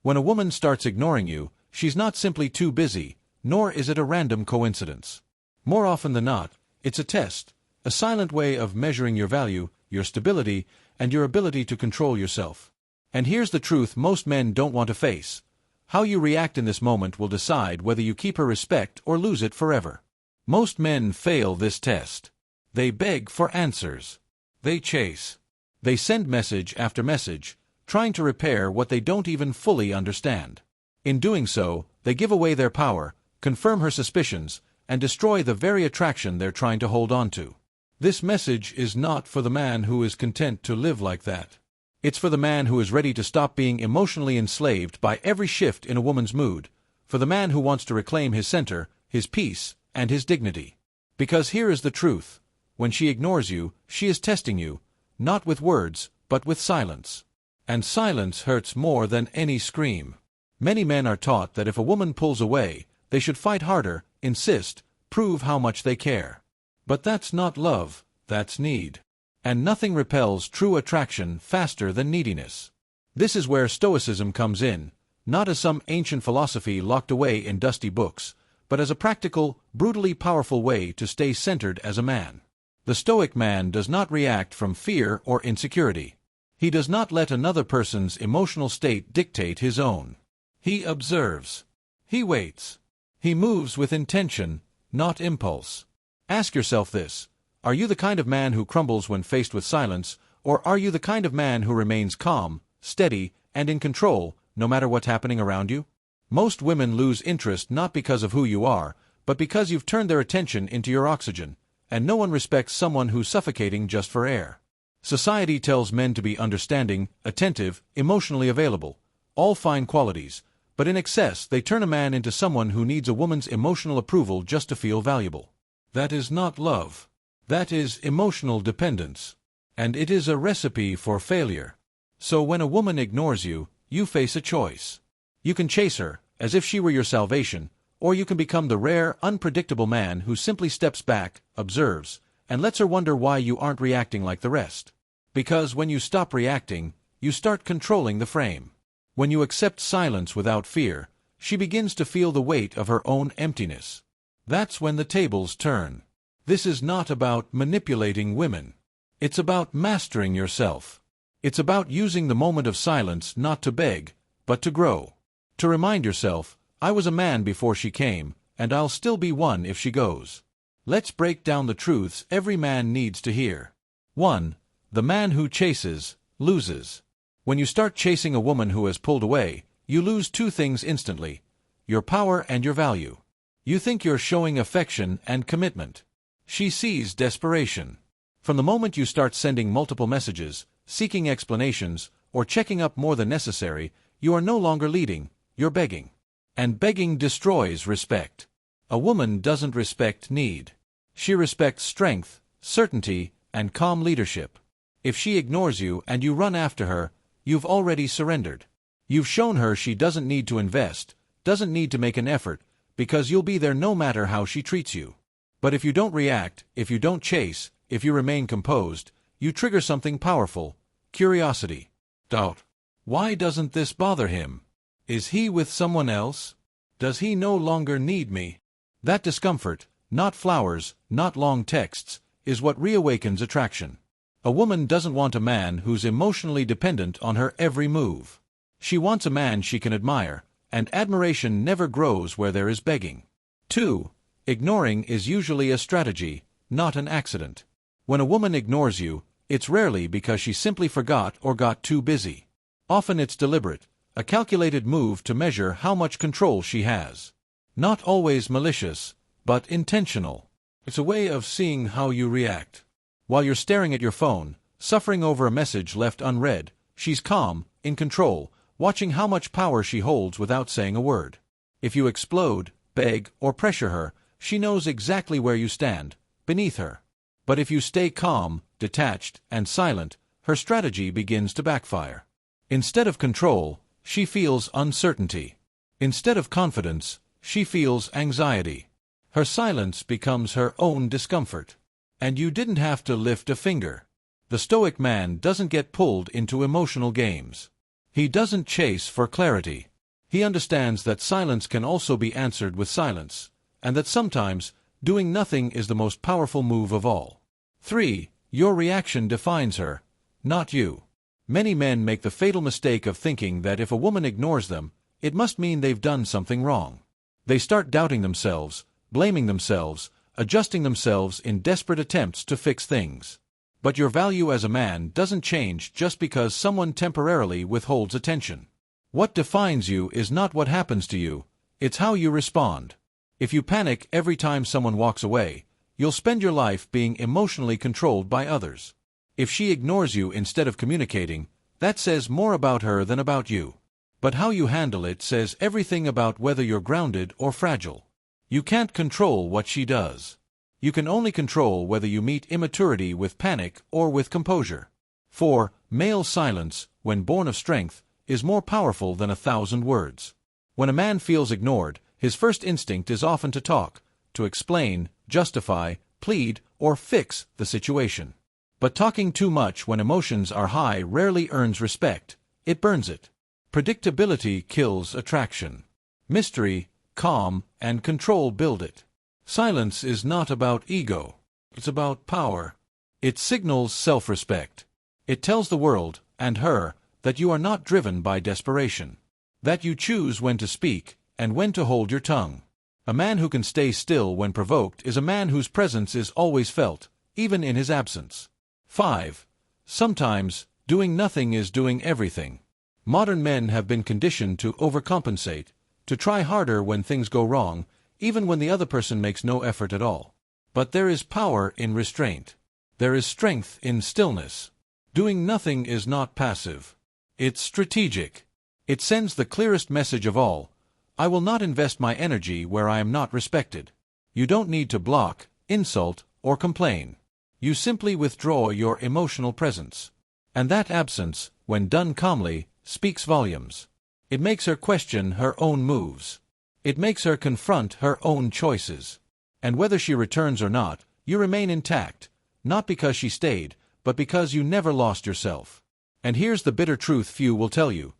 When a woman starts ignoring you, she's not simply too busy, nor is it a random coincidence. More often than not, it's a test, a silent way of measuring your value, your stability, and your ability to control yourself. And here's the truth most men don't want to face. How you react in this moment will decide whether you keep her respect or lose it forever. Most men fail this test. They beg for answers. They chase. They send message after message, trying to repair what they don't even fully understand. In doing so, they give away their power, confirm her suspicions, and destroy the very attraction they're trying to hold on to. This message is not for the man who is content to live like that. It's for the man who is ready to stop being emotionally enslaved by every shift in a woman's mood, for the man who wants to reclaim his center, his peace, and his dignity. Because here is the truth. When she ignores you, she is testing you, not with words, but with silence. And silence hurts more than any scream. Many men are taught that if a woman pulls away, they should fight harder, insist, prove how much they care. But that's not love, that's need. And nothing repels true attraction faster than neediness. This is where Stoicism comes in, not as some ancient philosophy locked away in dusty books, but as a practical, brutally powerful way to stay centered as a man. The Stoic man does not react from fear or insecurity. He does not let another person's emotional state dictate his own. He observes. He waits. He moves with intention, not impulse. Ask yourself this. Are you the kind of man who crumbles when faced with silence, or are you the kind of man who remains calm, steady, and in control, no matter what's happening around you? Most women lose interest not because of who you are, but because you've turned their attention into your oxygen, and no one respects someone who's suffocating just for air. Society tells men to be understanding, attentive, emotionally available, all fine qualities, but in excess they turn a man into someone who needs a woman's emotional approval just to feel valuable. That is not love. That is emotional dependence. And it is a recipe for failure. So when a woman ignores you, you face a choice. You can chase her, as if she were your salvation, or you can become the rare, unpredictable man who simply steps back, observes, and lets her wonder why you aren't reacting like the rest. Because when you stop reacting, you start controlling the frame. When you accept silence without fear, she begins to feel the weight of her own emptiness. That's when the tables turn. This is not about manipulating women. It's about mastering yourself. It's about using the moment of silence not to beg, but to grow. To remind yourself, I was a man before she came, and I'll still be one if she goes. Let's break down the truths every man needs to hear. 1. The man who chases, loses. When you start chasing a woman who has pulled away, you lose two things instantly: your power and your value. You think you're showing affection and commitment. She sees desperation. From the moment you start sending multiple messages, seeking explanations, or checking up more than necessary, you are no longer leading, you're begging. And begging destroys respect. A woman doesn't respect need. She respects strength, certainty, and calm leadership. If she ignores you and you run after her, you've already surrendered. You've shown her she doesn't need to invest, doesn't need to make an effort, because you'll be there no matter how she treats you. But if you don't react, if you don't chase, if you remain composed, you trigger something powerful: curiosity. Doubt. Why doesn't this bother him? Is he with someone else? Does he no longer need me? That discomfort, not flowers, not long texts, is what reawakens attraction. A woman doesn't want a man who's emotionally dependent on her every move. She wants a man she can admire, and admiration never grows where there is begging. 2. Ignoring is usually a strategy, not an accident. When a woman ignores you, it's rarely because she simply forgot or got too busy. Often it's deliberate, a calculated move to measure how much control she has. Not always malicious, but intentional. It's a way of seeing how you react. While you're staring at your phone, suffering over a message left unread, she's calm, in control, watching how much power she holds without saying a word. If you explode, beg, or pressure her, she knows exactly where you stand, beneath her. But if you stay calm, detached, and silent, her strategy begins to backfire. Instead of control, she feels uncertainty. Instead of confidence, she feels anxiety. Her silence becomes her own discomfort. And you didn't have to lift a finger. The Stoic man doesn't get pulled into emotional games. He doesn't chase for clarity. He understands that silence can also be answered with silence, and that sometimes doing nothing is the most powerful move of all. 3. Your reaction defines her, not you. Many men make the fatal mistake of thinking that if a woman ignores them, it must mean they've done something wrong. They start doubting themselves, blaming themselves, adjusting themselves in desperate attempts to fix things. But your value as a man doesn't change just because someone temporarily withholds attention. What defines you is not what happens to you, it's how you respond. If you panic every time someone walks away, you'll spend your life being emotionally controlled by others. If she ignores you instead of communicating, that says more about her than about you. But how you handle it says everything about whether you're grounded or fragile. You can't control what she does. You can only control whether you meet immaturity with panic or with composure. 4. Male silence, when born of strength, is more powerful than 1,000 words. When a man feels ignored, his first instinct is often to talk, to explain, justify, plead, or fix the situation. But talking too much when emotions are high rarely earns respect, it burns it. Predictability kills attraction. Mystery, calm, and control build it. Silence is not about ego. It's about power. It signals self-respect. It tells the world, and her, that you are not driven by desperation. That you choose when to speak, and when to hold your tongue. A man who can stay still when provoked is a man whose presence is always felt, even in his absence. 5. Sometimes, doing nothing is doing everything. Modern men have been conditioned to overcompensate, to try harder when things go wrong, even when the other person makes no effort at all. But there is power in restraint. There is strength in stillness. Doing nothing is not passive. It's strategic. It sends the clearest message of all: I will not invest my energy where I am not respected. You don't need to block, insult, or complain. You simply withdraw your emotional presence. And that absence, when done calmly, speaks volumes. It makes her question her own moves. It makes her confront her own choices. And whether she returns or not, you remain intact, not because she stayed, but because you never lost yourself. And here's the bitter truth few will tell you.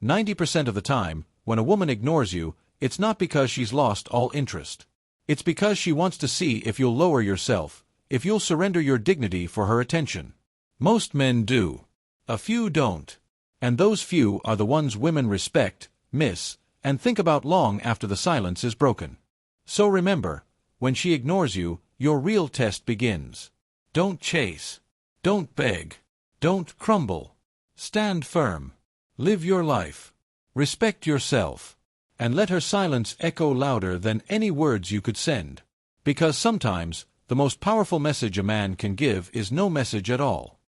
90% of the time, when a woman ignores you, it's not because she's lost all interest. It's because she wants to see if you'll lower yourself, if you'll surrender your dignity for her attention. Most men do. A few don't. And those few are the ones women respect, miss, and think about long after the silence is broken. So remember, when she ignores you, your real test begins. Don't chase. Don't beg. Don't crumble. Stand firm. Live your life. Respect yourself. And let her silence echo louder than any words you could send. Because sometimes, the most powerful message a man can give is no message at all.